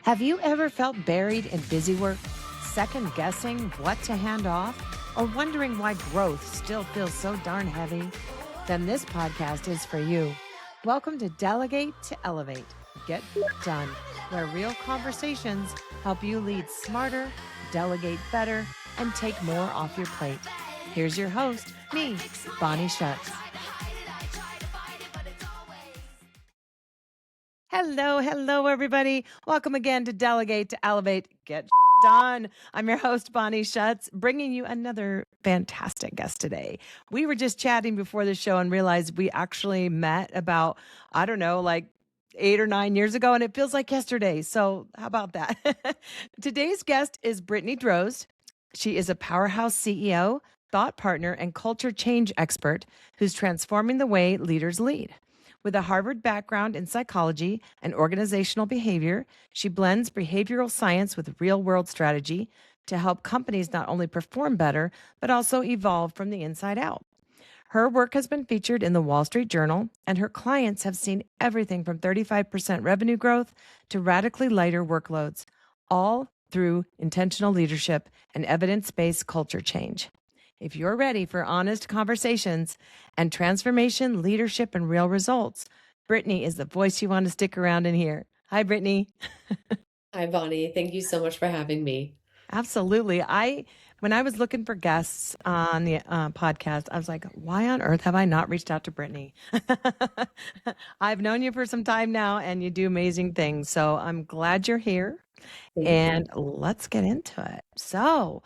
Have you ever felt buried in busy work, second guessing what to hand off, or wondering why growth still feels so darn heavy? Then this podcast is for you. Welcome to Delegate to Elevate, Get Done, where real conversations help you lead smarter, delegate better, and take more off your plate. Here's your host, me, Bonnie Schutz. Hello, everybody. Welcome again to Delegate to Elevate, Get Done. I'm your host, Bonnie Schutz, bringing you another fantastic guest today. We were just chatting before the show and realized we actually met about, like 8 or 9 years ago, and it feels like yesterday. So how about that? Today's guest is Brittany Drozd. She is a powerhouse CEO, thought partner, and culture change expert who's transforming the way leaders lead. With a Harvard background in psychology and organizational behavior, she blends behavioral science with real-world strategy to help companies not only perform better, but also evolve from the inside out. Her work has been featured in the Wall Street Journal, and her clients have seen everything from 35% revenue growth to radically lighter workloads, all through intentional leadership and evidence-based culture change. If you're ready for honest conversations and transformation, leadership, and real results, Brittany is the voice you want to stick around and hear. Hi, Brittany. Hi, Bonnie. Thank you so much for having me. Absolutely. When I was looking for guests on the podcast, I was like, why on earth have I not reached out to Brittany? I've known you for some time now, and you do amazing things. So I'm glad you're here, Thank you. and let's get into it. So,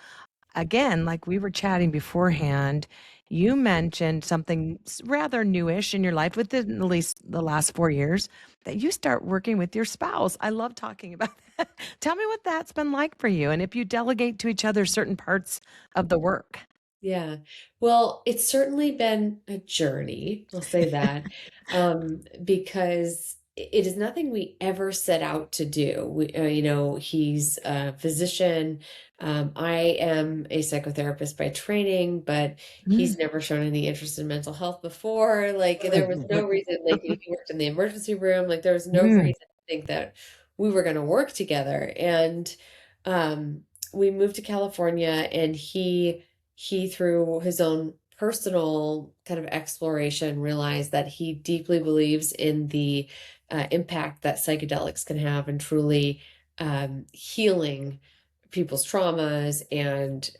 again, like we were chatting beforehand, you mentioned something rather newish in your life within at least the last 4 years that you start working with your spouse. I love talking about that. Tell me what that's been like for you and if you delegate to each other certain parts of the work. Yeah. Well, it's certainly been a journey, I'll say that, because it is nothing we ever set out to do. He's a physician. I am a psychotherapist by training, but he's Mm. never shown any interest in mental health before. Like, there was no reason, like, he worked in the emergency room. Like, there was no Mm. reason to think that we were going to work together. And we moved to California, and he through his own personal kind of exploration realized that he deeply believes in the impact that psychedelics can have in truly healing people's traumas and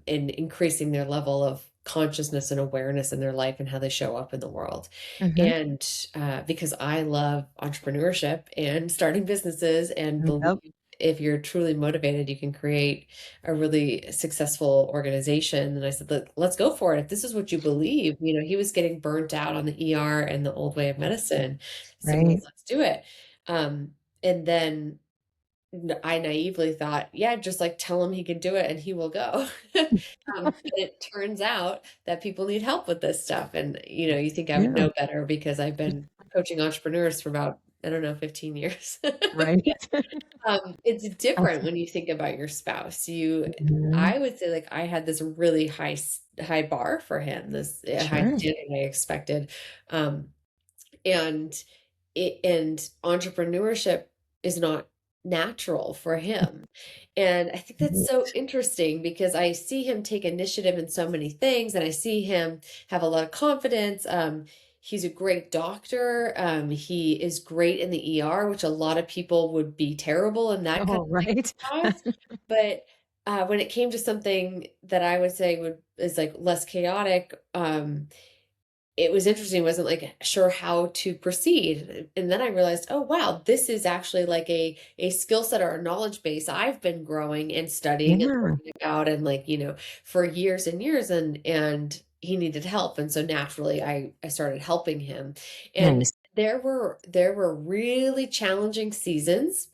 increasing their level of consciousness and awareness in their life and how they show up in the world. Mhm. And because I love entrepreneurship and starting businesses and believe Yep. if you're truly motivated, you can create a really successful organization. And I said, let's go for it. If this is what you believe, he was getting burnt out on the ER and the old way of medicine. So, well, Right. let's do it. And then I naively thought, yeah, just like tell him he can do it and he will go. But it turns out that people need help with this stuff. And, you think I would Yeah. know better because I've been coaching entrepreneurs for about, I don't know, 15 years. Right. It's different Awesome. when you think about your spouse. Mhm. I would say, like, I had this really high bar for him, this high Sure. standard I expected. Um, and and entrepreneurship is not natural for him. And I think that's so Right. interesting because I see him take initiative in so many things, and I see him have a lot of confidence. He's a great doctor. He is great in the ER, which a lot of people would be terrible in that kind Oh, of right. exercise. But when it came to something that I would say is like less chaotic, it was interesting. I wasn't like sure how to proceed. And then I realized, oh wow, this is actually like a skill set or a knowledge base I've been growing and studying and Yeah. learning about and like, for years and years and he needed help. And so naturally I started helping him. And Nice. there were really challenging seasons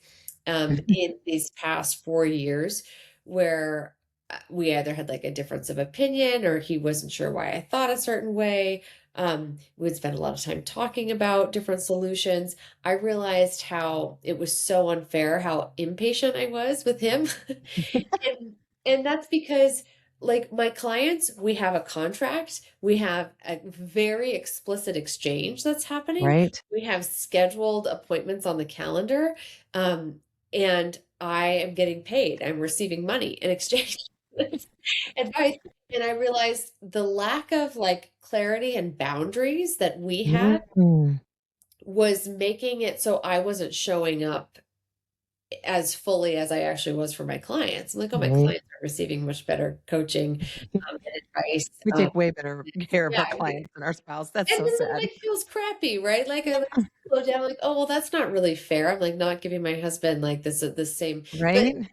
in these past 4 years where we either had like a difference of opinion or he wasn't sure why I thought a certain way. We'd spend a lot of time talking about different solutions. I realized how it was so unfair, how impatient I was with him. and, and that's because like my clients, we have a contract, we have a very explicit exchange that's happening. Right. We have scheduled appointments on the calendar. Um, and I am getting paid. I'm receiving money in exchange for this advice. And I realized the lack of like clarity and boundaries that we had Mm, was making it so I wasn't showing up as fully as I actually was for my clients. I'm like, oh, my right. clients are receiving much better coaching and advice. We take way better care of Yeah, our clients than our spouse. That's and so then sad. it like feels crappy, right? Like I Yeah. like slow down, like, oh well, that's not really fair. I'm like not giving my husband like this the same, but Right?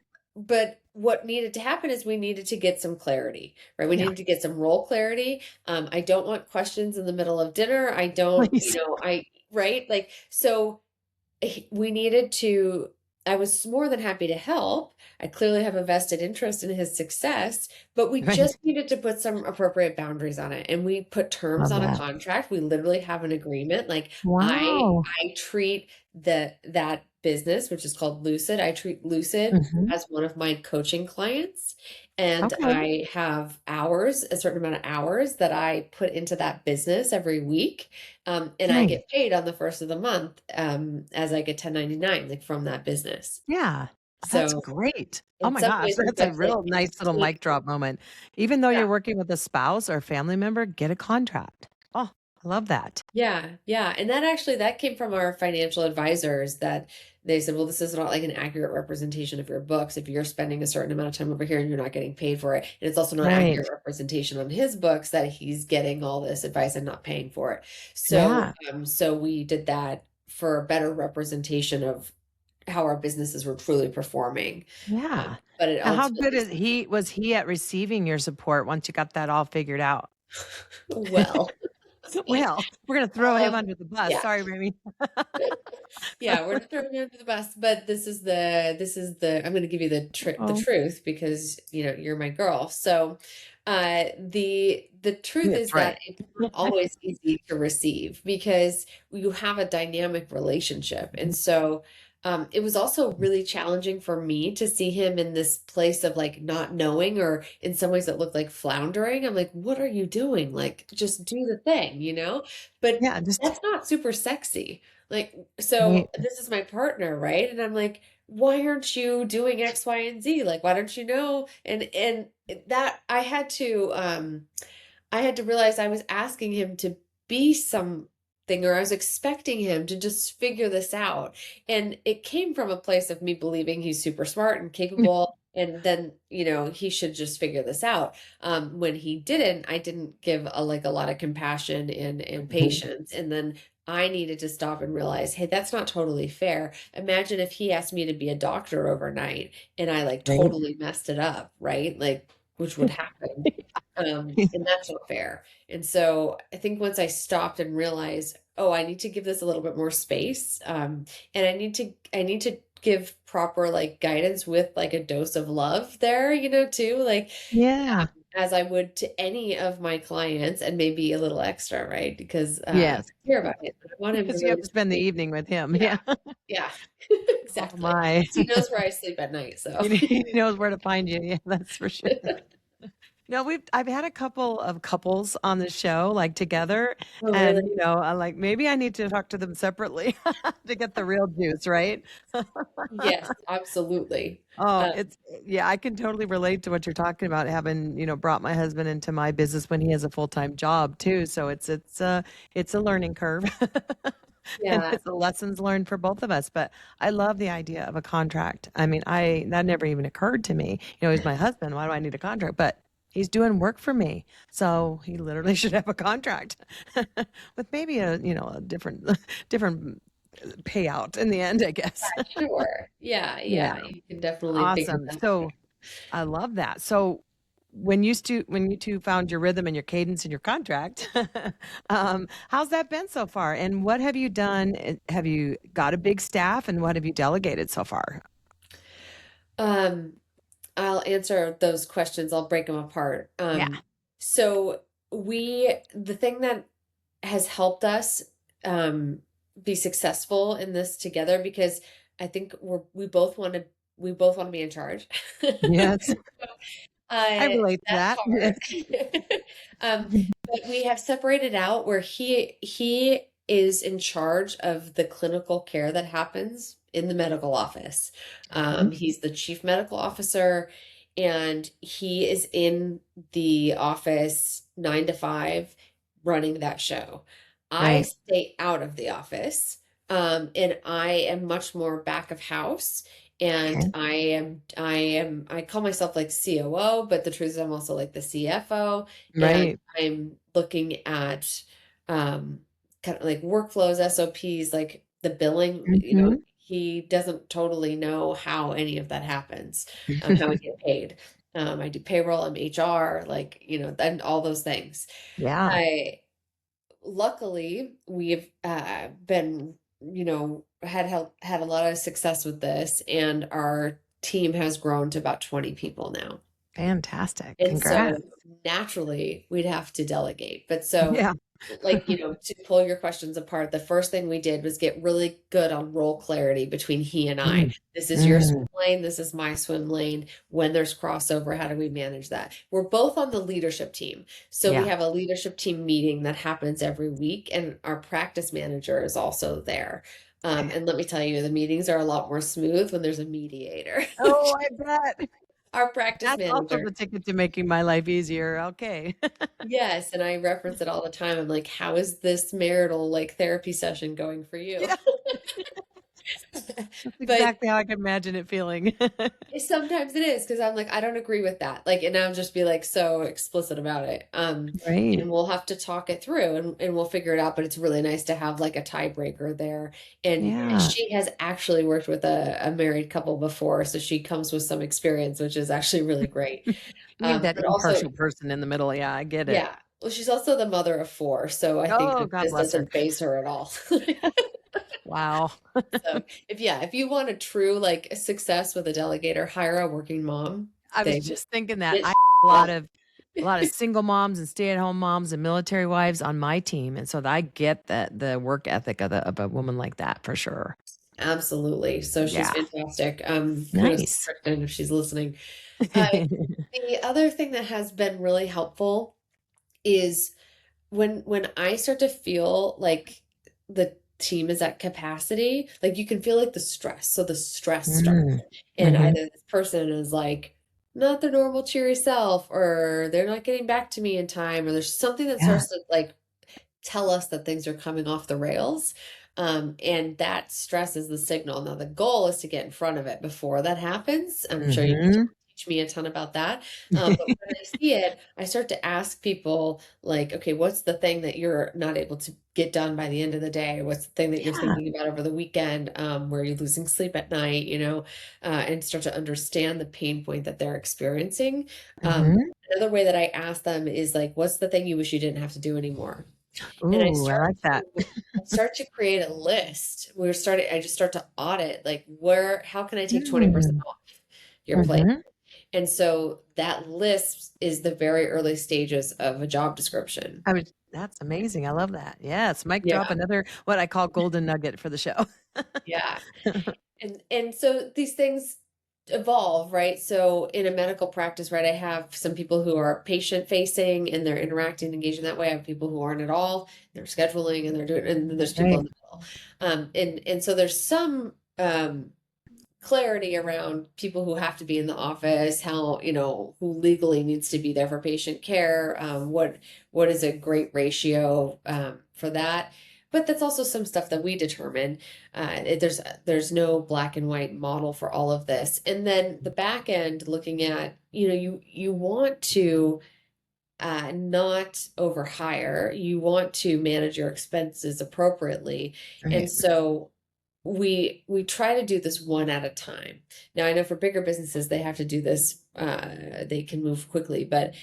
what needed to happen is we needed to get some clarity, right? We Yeah, needed to get some role clarity. I don't want questions in the middle of dinner. I don't, please. right? Like so we needed to I was more than happy to help. I clearly have a vested interest in his success, but we Right. just needed to put some appropriate boundaries on it. And we put terms Love on a that. contract. We literally have an agreement. Like Wow. I treat that business, which is called Lucid. I treat Lucid Hmm. as one of my coaching clients. And Okay. I have hours, a certain amount of hours that I put into that business every week. And I Nice. get paid on the first of the month, as I get 1099, like from that business. Yeah. That's So great. Oh in my some gosh, ways, we that's a got to like real nice little take, mic drop moment. Even though yeah, you're working with a spouse or family member, get a contract. Oh, I love that. yeah, yeah. And that actually that came from our financial advisors that they said, well, this is not like an accurate representation of your books. If you're spending a certain amount of time over here and you're not getting paid for it, and it's also not Right. accurate representation on his books that he's getting all this advice and not paying for it. So, Yeah. so we did that for a better representation of how our businesses were truly performing. Yeah. But it Now, how good ultimately is he was he at receiving your support once you got that all figured out? well, Well, we're gonna throw him um, under the bus. yeah. Sorry, Remy. Yeah, we're not throwing you under the bus, but I'm going to give you the Oh, truth because you're my girl. So, the truth is that's that right. it's not always easy to receive because you have a dynamic relationship, and so it was also really challenging for me to see him in this place of like not knowing, or in some ways that looked like floundering. I'm like, what are you doing? Like, just do the thing, you know? But Yeah, just that's not super sexy. Like, right. so this is my partner, right? And I'm like, why aren't you doing X, Y, and Z? Like, why don't you know? And that I had to realize I was asking him to be something, or I was expecting him to just figure this out. And it came from a place of me believing he's super smart and capable. And then, he should just figure this out. When he didn't, I didn't give a lot of compassion and Right. patience. And then I needed to stop and realize, hey, that's not totally fair. Imagine if he asked me to be a doctor overnight and I like Right. totally messed it up, right? Like, which would happen. And that's not fair. And so I think once I stopped and realized, oh, I need to give this a little bit more space. And I need to give proper like guidance with like a dose of love there, too. Like Yeah. as I would to any of my clients and maybe a little extra, right? Because I Yes. care about him. I want him to Because you have really to spend the sleep. evening with him. Yeah. Yeah. Yeah. Oh Exactly. my. 'Cause he knows where I sleep at night. So He knows where to find you. Yeah, that's for sure. No, I've had a couple of couples on the show, like, together, oh really? and, I'm like, "Maybe I need to talk to them separately to get the real juice," right? Yes, absolutely. Oh, Um, it's yeah, I can totally relate to what you're talking about, having, brought my husband into my business when he has a full-time job too, so it's a learning curve. And yeah. it's a lessons learned for both of us, but I love the idea of a contract. I mean, I that never even occurred to me. He's my husband, why do I need a contract? But he's doing work for me, so he literally should have a contract with maybe a different different payout in the end, I guess. Sure. Yeah, Yeah, yeah, you can definitely figure awesome. that So I love that. So when you two found your rhythm and your cadence and your contract, how's that been so far? And what have you done? Have you got a big staff, and what have you delegated so far? out. I'll answer those questions. I'll break them apart. Yeah. So the thing that has helped us um, be successful in this together, because I think we both want to be in charge. Yes. I relate to That's that. hard. Um, but we have separated out where he is in charge of the clinical care that happens in the medical office. Mhm. He's the chief medical officer, and he is in the office 9 to 5 running that show. I Right. stay out of the office, and I am much more back of house. And Okay. I call myself like COO, but the truth is I'm also like the CFO, and Right. I'm looking at um, kind of like workflows, SOPs, like the billing. Mhm. He doesn't totally know how any of that happens, how we get paid. I do payroll, I'm HR, like, and all those things. Yeah. I Luckily, we've been, had a lot of success with this, and our team has grown to about 20 people now. Fantastic. And Congrats. so naturally, we'd have to delegate. But so, Yeah. like, to pull your questions apart, the first thing we did was get really good on role clarity between he and I. Mm. This is your Mm. swim lane, this is my swim lane. When there's crossover, how do we manage that? We're both on the leadership team. So we Yeah. have a leadership team meeting that happens every week, and our practice manager is also there. Okay. And let me tell you, the meetings are a lot more smooth when there's a mediator. Oh, I bet. Our practice That's also manager. the ticket to making my life easier. Okay. Yes, and I reference it all the time. I'm like, how is this marital like therapy session going for you? Yeah. That's But exactly how I can imagine it feeling. sometimes it is, because I'm like, I don't agree with that. Like, and I'll just be like so explicit about it. Right. And we'll have to talk it through, and we'll figure it out. But it's really nice to have like a tiebreaker there. And Yeah. she has actually worked with a married couple before, so she comes with some experience, which is actually really great. You need that But also, impartial person in the middle. Yeah, I get it. yeah. Well, she's also the mother of 4, so I think Oh, that God this bless her. doesn't faze her at all. Wow. So if you want a true like success with a delegator, hire a working mom. I was They just thinking that. get I have a lot done. of single moms and stay-at-home moms and military wives on my team, and so I get that the work ethic of a woman like that for sure. Absolutely. So she's Yeah. fantastic. Kudos to Nice. Kristen if she's listening. Uh, the other thing that has been really helpful is when I start to feel like the team is at capacity, like you can feel like the stress. So the stress starts, Mm. and Mhm. either this person is like not their normal cheery self, or they're not getting back to me in time, or there's something that Yeah. starts to like tell us that things are coming off the rails. And that stress is the signal. Now, the goal is to get in front of it before that happens. I'm sure you can Mhm. teach me a ton about that. But when I see it, I start to ask people, like, okay, what's the thing that you're not able to get done by the end of the day? What's the thing that you're Yeah. thinking about over the weekend, where you're losing sleep at night, and start to understand the pain point that they're experiencing. Mhm. Another way that I ask them is like, what's the thing you wish you didn't have to do anymore? And Ooh, I like that. I start to create a list. I just start to audit, like, how can I take 20% Mm. off your plate? Mhm. And so that list is the very early stages of a job description. That's amazing. I love that. Yes, mic drop, Yeah. another what I call golden nugget for the show. Yeah. And so these things evolve, right? So in a medical practice, right, I have some people who are patient facing and they're interacting, engaging that way. I have people who aren't at all. They're scheduling and they're doing, and then there's people Right. in the middle. And so there's some clarity around people who have to be in the office, how, who legally needs to be there for patient care, what is a great ratio for that. But that's also some stuff that we determine. There's no black and white model for all of this. And then the back end, looking at, you want to not overhire. You want to manage your expenses appropriately. And Right. so we try to do this one at a time. Now I know for bigger businesses they have to do this, they can move quickly, but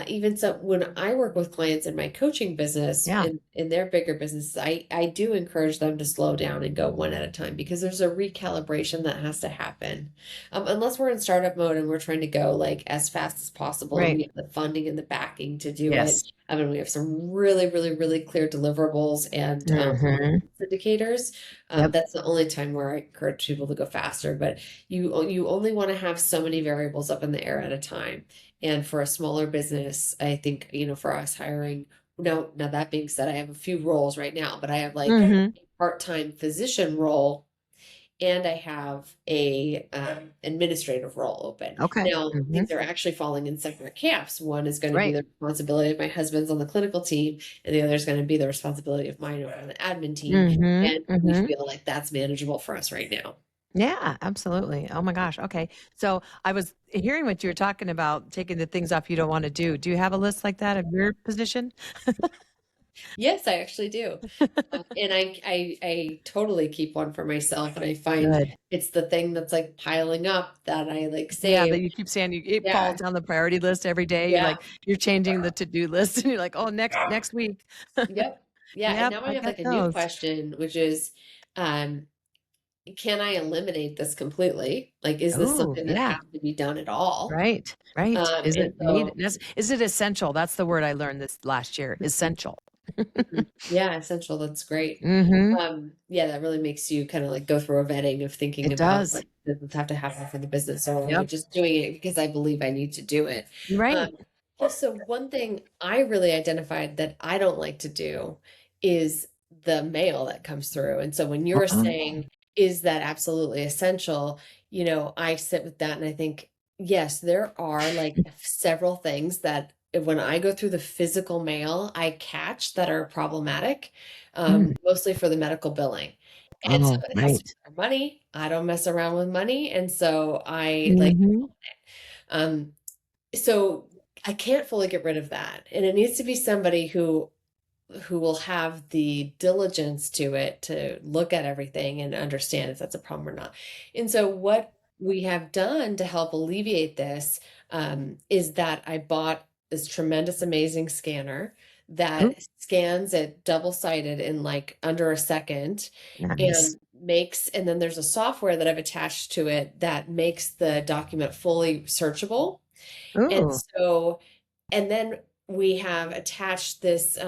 even so, when I work with clients in my coaching business, Yeah. in their bigger businesses, I do encourage them to slow down and go one at a time, because there's a recalibration that has to happen. Unless we're in startup mode and we're trying to go like as fast as possible, and Right. we have the funding and the backing to do it. Yes. I mean, we have some really, really, really clear deliverables and Mhm. indicators. Yep. That's the only time where I encourage people to go faster. But you only want to have so many variables up in the air at a time. And for a smaller business, I think, for us hiring. Now that being said, I have a few roles right now, but I have like Mhm. a part-time physician role, and I have a administrative role open. Okay. Now, these are actually falling in separate camps. One is going to be Right. the responsibility of my husband's on the clinical team, and the other is going to be the responsibility of mine on the admin team. And we feel like that's manageable for us right now. Yeah, absolutely. Oh my gosh. Okay. So I was hearing what you were talking about, taking the things off you don't want to do. Do you have a list like that of your position? Yes, I actually do. And I totally keep one for myself, and I find Good. it's the thing that's like piling up that I like Yeah, save. that you keep saying it falls Yeah. down the priority list every day. You're Yeah. like, you're changing the to-do list and you're like, oh, next week. Yep. Yeah. And Yep, now I I have get like a new those. question, which is, um, can I eliminate this completely? Like, is this Oh, something that yeah. has to be done at all? Right. Right. Is And it need so, is it essential? That's the word I learned this last year. Essential. yeah, essential. That's great. Mm-hmm. Yeah, that really makes you kind of like go through a vetting of thinking It about does. like, does this have to happen for the business, or am I Yep. just doing it because I believe I need to do it? Um, Right. Also, one thing I really identified that I don't like to do is the mail that comes through. And so when you're Uh-huh. saying, is that absolutely essential? I sit with that and I think, yes, there are like several things that when I go through the physical mail, I catch that are problematic, Mm. mostly for the medical billing. And so Oh, it has to right. be for money. I don't mess around with money. And so I like, Mm-hmm. um, so I can't fully get rid of that. And it needs to be somebody who will have the diligence to it to look at everything and understand if that's a problem or not. And so what we have done to help alleviate this is that I bought this tremendous, amazing scanner Oh, that scans it double-sided in like under a second nice. and and then there's a software that I've attached to it that makes the document fully searchable. And Ooh. so, and then we have attached this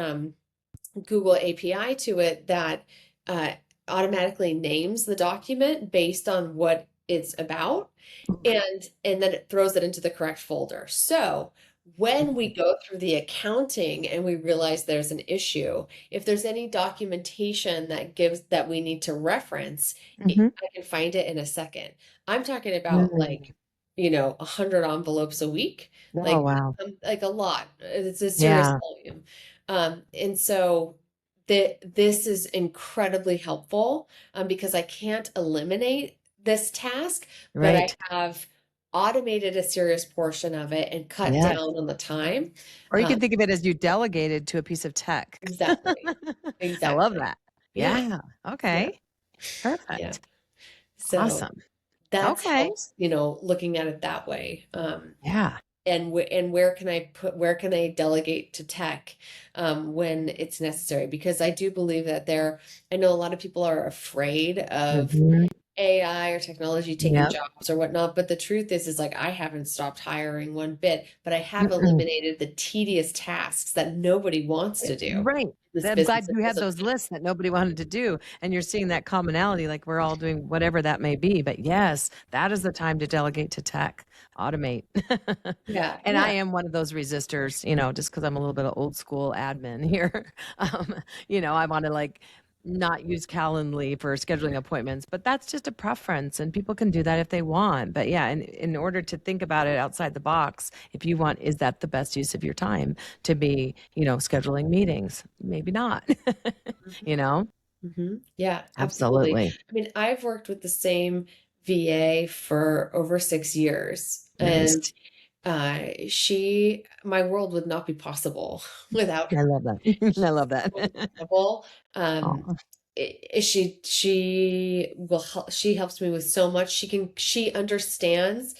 Google API to it that uh, automatically names the document based on what it's about, and then it throws it into the correct folder. So when we go through the accounting and we realize there's an issue, if there's any documentation that we need to reference, Mm-hmm. I can find it in a second. I'm talking about Mm. like 100 envelopes a week, Oh, wow. like a lot. It's a serious Yeah. volume. And so this is incredibly helpful, because I can't eliminate this task, but I Right. have automated a serious portion of it and cut Yes. down on the time. Or you Um, can think of it as you delegated to a piece of tech. exactly. I love Exactly. that. Yeah. Yeah. Yeah. Okay. Yeah. Perfect. So Awesome. that's Okay. helps, looking at it that way. Yeah. And where can I delegate to tech when it's necessary? Because I do believe that I know a lot of people are afraid of Mhm. AI or technology taking Yep. jobs or whatnot, but the truth is like I haven't stopped hiring one bit, but I have Mm-mm. eliminated the tedious tasks that nobody wants to do. Right. This I'm business glad that you had doesn't. those lists that nobody wanted to do, and you're seeing that commonality, like we're all doing whatever that may be. But yes, that is the time to delegate to tech, automate. Yeah, And I yeah. am one of those resistors, just because I'm a little bit of old school admin here. Um, I want to like not use Calendly for scheduling appointments, but that's just a preference and people can do that if they want. But yeah, in order to think about it outside the box, if you want, is that the best use of your time to be, scheduling meetings? Maybe not, you know? Yeah, absolutely. Absolutely. I mean, I've worked with the same VA for over 6 years, Nice. and my world would not be possible without I her. love that. I love that. So incredible. Oh, She helps me with so much. She understands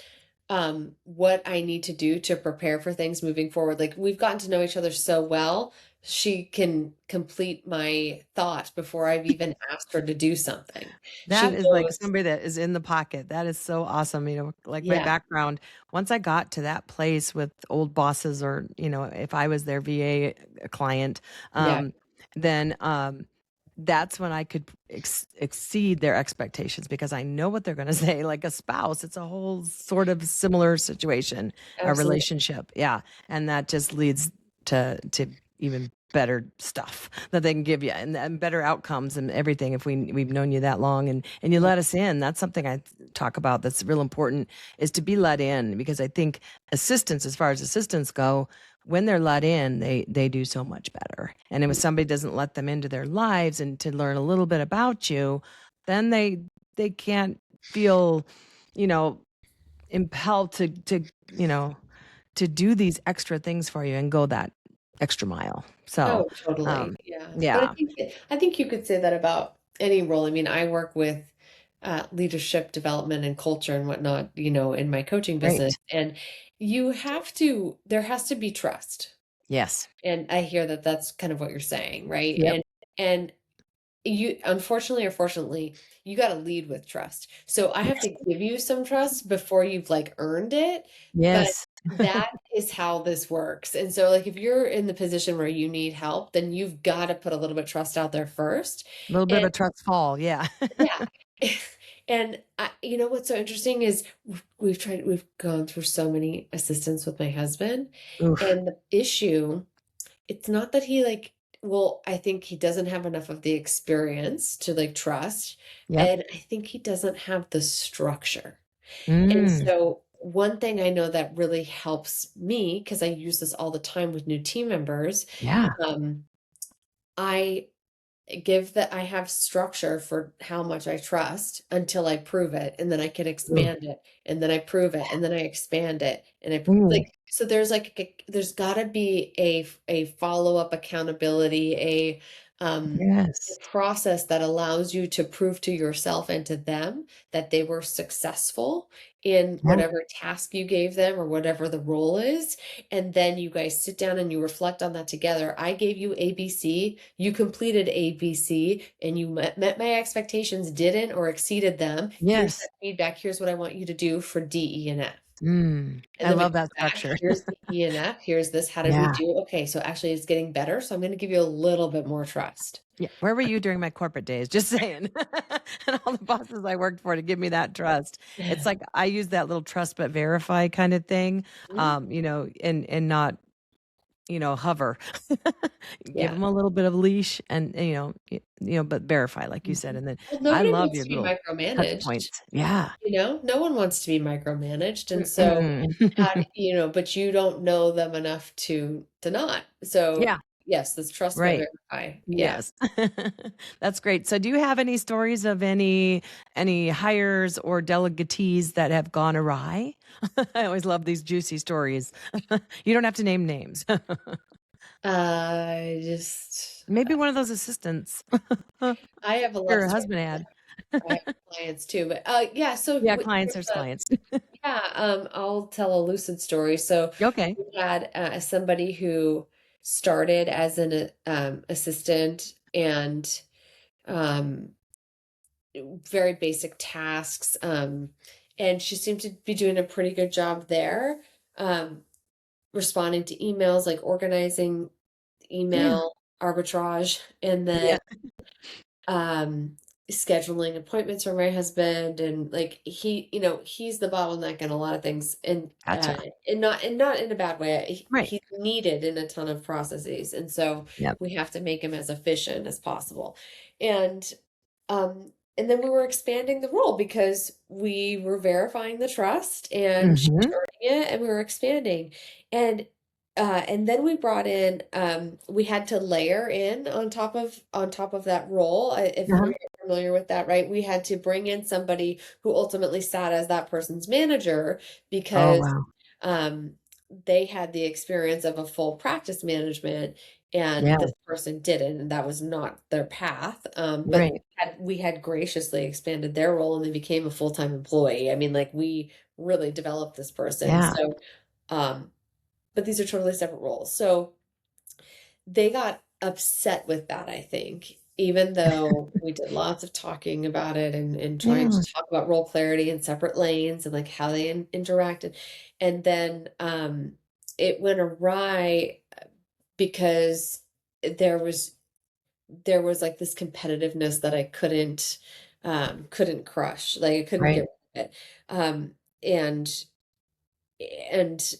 what I need to do to prepare for things moving forward. Like we've gotten to know each other so well, she can complete my thought before I've even asked her to do something. She that is like knows. somebody that is in the pocket. That is so awesome. Like my Yeah, background, once I got to that place with old bosses or, if I was their VA client, yeah, then that's when I could exceed their expectations because I know what they're going to say. Like a spouse, it's a whole sort of similar situation, a absolutely. relationship. Yeah. And that just leads to even better stuff that they can give you, and better outcomes and everything. If we've known you that long, and you let us in, that's something I talk about that's real important, is to be let in, because I think assistants, as far as assistants go, when they're let in, they do so much better. And if somebody doesn't let them into their lives and to learn a little bit about you, then they can't feel, you know, impelled to you know, to do these extra things for you and go that extra mile. So, Oh, totally. um, Yeah. But yeah, I think you could say that about any role. I mean, I work with leadership development and culture and whatnot, in my coaching business. great. And there has to be trust. Yes. And I hear that that's kind of what you're saying, right? Yep. And you, unfortunately or fortunately, you got to lead with trust. So I have to give you some trust before you've like earned it, but Yes. that is how this works. And so like if you're in the position where you need help, then you've got to put a little bit of trust out there first. A little bit of And a trust fall. Yeah. yeah. And what's so interesting is we've gone through so many assistants with my husband, Oof. and the issue, it's not that he like, well, I think he doesn't have enough of the experience to like trust, Yep. and I think he doesn't have the structure. And Mm. so one thing I know that really helps me, because I use this all the time with new team members, Yeah. um, I I have structure for how much I trust until I prove it, and then I can Ooh. expand it, and then I prove it, and then I expand it, and Ooh. so there's like there's got to be a follow-up accountability, a Yes. process that allows you to prove to yourself and to them that they were successful in Yeah. whatever task you gave them or whatever the role is. And then you guys sit down and you reflect on that together. I gave you ABC, you completed ABC, and you met my expectations, didn't, or exceeded them. Here's Yes. that feedback. Here's what I want you to do for D, E, and F. And I then we love come that back. structure. Here's the E and F. Here's this. How did we Yeah. do? Okay, so actually it's getting better. So I'm going to give you a little bit more trust. Yeah. Where were you during my corporate days? Just saying. And all the bosses I worked for to give me that trust. It's like I use that little trust but verify kind of thing. Mhm. And not, hover. Give Yeah. them a little bit of leash, and, but verify, like you said. Mhm. And then Well, I nobody love wants your to be little touch micromanaged. points. Yeah. No one wants to be micromanaged. And so Mm-mm. but you don't know them enough to not. So Yeah. yes, this trust but Right. verify. Yeah. Yes. That's great. So do you have any stories of any hires or delegatees that have gone awry? I always love these juicy stories. You don't have to name names. I just Maybe one of those assistants I have a lot of your stories. husband had. I have clients too, but yeah, so Yeah, clients, there's there's a clients. yeah, I'll tell a lucid story. So Okay. we had somebody who started as an assistant, and um, very basic tasks, and she seemed to be doing a pretty good job there, um, responding to emails, like organizing Yeah. email arbitrage, and then Yeah. um scheduling appointments for my husband, and like he's the bottleneck in a lot of things, Gotcha. and not in a bad way. Right. He's needed in a ton of processes, and so Yep. we have to make him as efficient as possible. And um and then we were expanding the role because we were verifying the trust, and she was Mhm. earning it, and we were expanding. And then we brought in, we had to layer in on top of that role. If Uh-huh. you're familiar with that, right? We had to bring in somebody who ultimately sat as that person's manager, Oh, because wow. um, they had the experience of a full practice management, and Yeah. this person didn't, and that was not their path. But Right. we had graciously expanded their role, and they became a full-time employee. I mean, like we really developed this person. Yeah. So, um, but these are totally separate roles. So they got upset with that, I think, even though we did lots of talking about it, and trying to Yeah. talk about role clarity and separate lanes and like how they interacted. And then it went awry because there was like this competitiveness that I couldn't crush. Like I couldn't get Right. rid of it. And and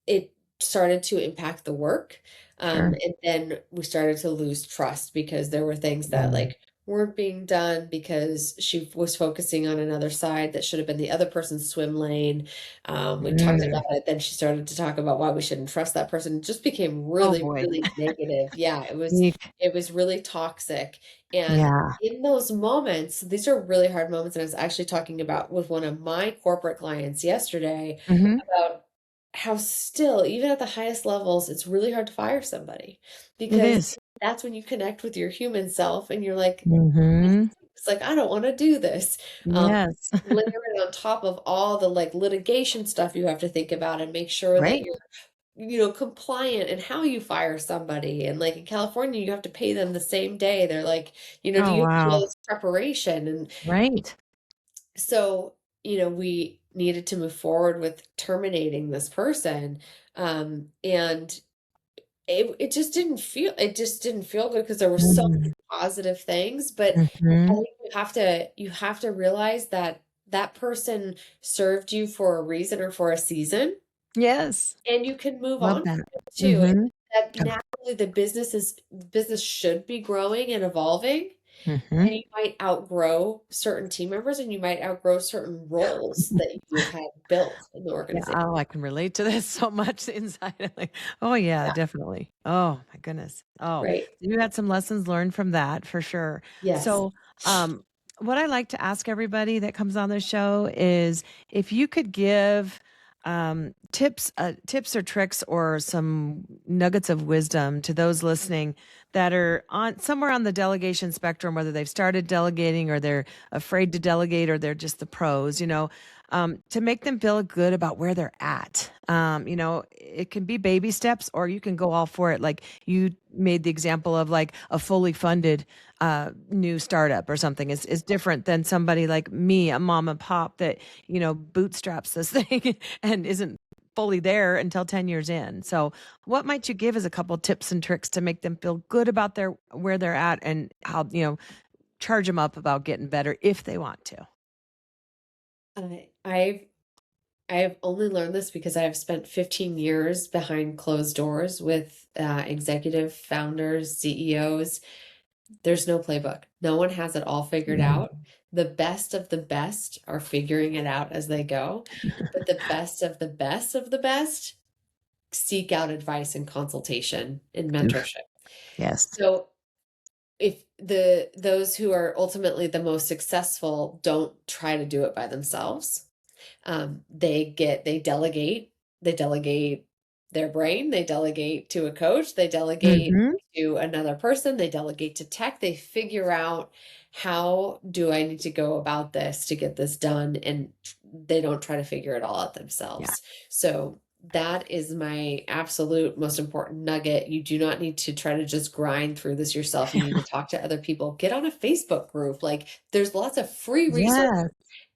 it started to impact the work. Sure. And then we started to lose trust because there were things that Mm. like weren't being done because she was focusing on another side that should have been the other person's swim lane. We talked Mm. about it. Then she started to talk about why we shouldn't trust that person. It just became Oh really, boy. really negative. Yeah, Eek. it was really toxic. And Yeah. in those moments, these are really hard moments. And I was actually talking about with one of my corporate clients yesterday Hmm. about how still, even at the highest levels, it's really hard to fire somebody It because is. that's when you connect with your human self and you're like, "This Hmm. it's like, I don't want to do this." Um, Yes. layer it on top of all the like litigation stuff you have to think about and make sure that Right. you're, compliant in how you fire somebody. And like in California, you have to pay them the same day. They're like, do Oh you have to do all wow. this preparation? And Right. so, we needed to move forward with terminating this person. And it just didn't feel good because there were so Mm-hmm. many positive things. But I Mm-hmm. think you have to realize that that person served you for a reason or for a season, Yes. and you can move Love on that. too. Mm-hmm. That naturally business should be growing and evolving. Mm-hmm. And you might outgrow certain team members and you might outgrow certain roles that you had built in the Yeah, organization. oh, I can relate to this so much inside. I'm like, oh yeah, Yeah, definitely. Oh my goodness. Oh, right. you had some lessons learned from that for sure. Yes. So, um, what I like to ask everybody that comes on the show is if you could give tips or tricks or some nuggets of wisdom to those listening that are on somewhere on the delegation spectrum, whether they've started delegating or they're afraid to delegate or they're just the pros, to make them feel good about where they're at. It can be baby steps or you can go all for it. Like you made the example of like a fully funded new startup or something is different than somebody like me, a mom and pop that, bootstraps this thing and isn't fully there until 10 years in. So what might you give as a couple tips and tricks to make them feel good about their where they're at and how, charge them up about getting better if they want to? I I've I've only learned this because I have spent 15 years behind closed doors with executive founders, CEOs. There's no playbook. No one has it all figured Mm. out. The best of the best are figuring it out as they go, but the best of the best of the best seek out advice and consultation and Oof. mentorship. Yes. So if those who are ultimately the most successful don't try to do it by themselves, they delegate their brain, they delegate to a coach, they delegate Mhm. to another person, they delegate to tech, they figure out how do I need to go about this to get this done, and they don't try to figure it all out Yeah. themselves. So that is my absolute most important nugget. You do not need to try to just grind through this yourself. You need to talk to other people. Get on a Facebook group. Like there's lots of free resources, Yes.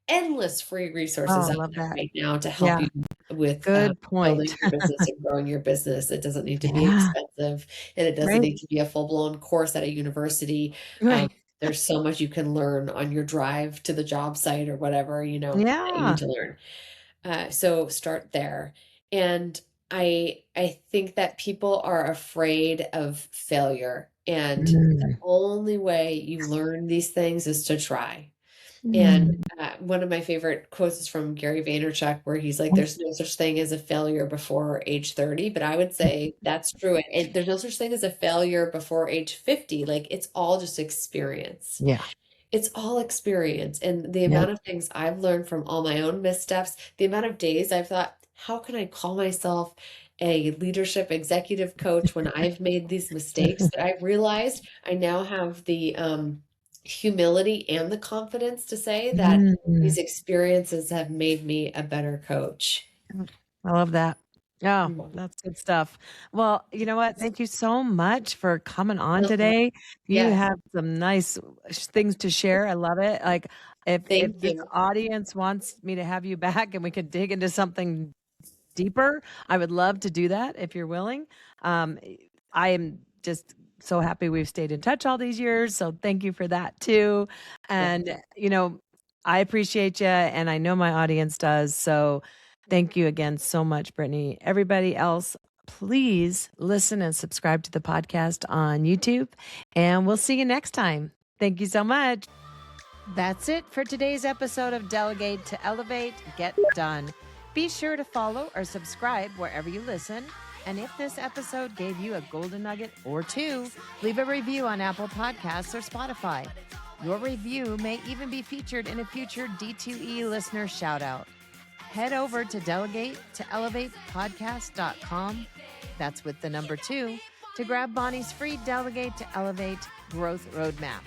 endless free Oh, resources I out love there that. right now to help Yeah. you with Good building point. your business and growing your business. It doesn't need to be Yeah. expensive, and it doesn't Right. need to be a full-blown course at a university. Um, Right. there's so much you can learn on your drive to the job site or whatever, that you need Yeah. to learn. So start there. And I think that people are afraid of failure, and the Mm. only way you learn these things is to try. And, Mm. one of my favorite quotes is from Gary Vaynerchuk, where he's like, "There's no such thing as a failure before age 30," but I would say that's true, and there's no such thing as a failure before age 50, like, it's all just experience. Yeah. It's all experience, and the Yep. amount of things I've learned from all my own missteps, the amount of days I've thought, "How can I call myself a leadership executive coach when I've made these mistakes?" But I realized I now have the, humility and the confidence to say that Mm. these experiences have made me a better coach. I love that. Oh, Mm. that's good stuff. Well, you know what? Thank you so much for coming on Uh-huh. today. You Yeah, have some nice things to share. I love it. Like if thank this you. audience wants me to have you back and we could dig into something deeper, I would love to do that if you're willing. Um, I am just so happy we've stayed in touch all these years. So thank you for that too. Yeah. And, I appreciate you and I know my audience does. So thank you again so much, Brittany. Everybody else, please listen and subscribe to the podcast on YouTube, and we'll see you next time. Thank you so much. That's it for today's episode of Delegate to Elevate, Get Done. Be sure to follow or subscribe wherever you listen. And if this episode gave you a golden nugget or two, leave a review on Apple Podcasts or Spotify. Your review may even be featured in a future D2E listener shout out. Head over to delegatetoelevatepodcast.com. That's with the number 2 to grab Bonnie's free Delegate to Elevate growth roadmap.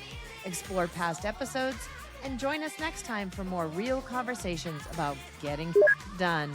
Explore past episodes and join us next time for more real conversations about getting done.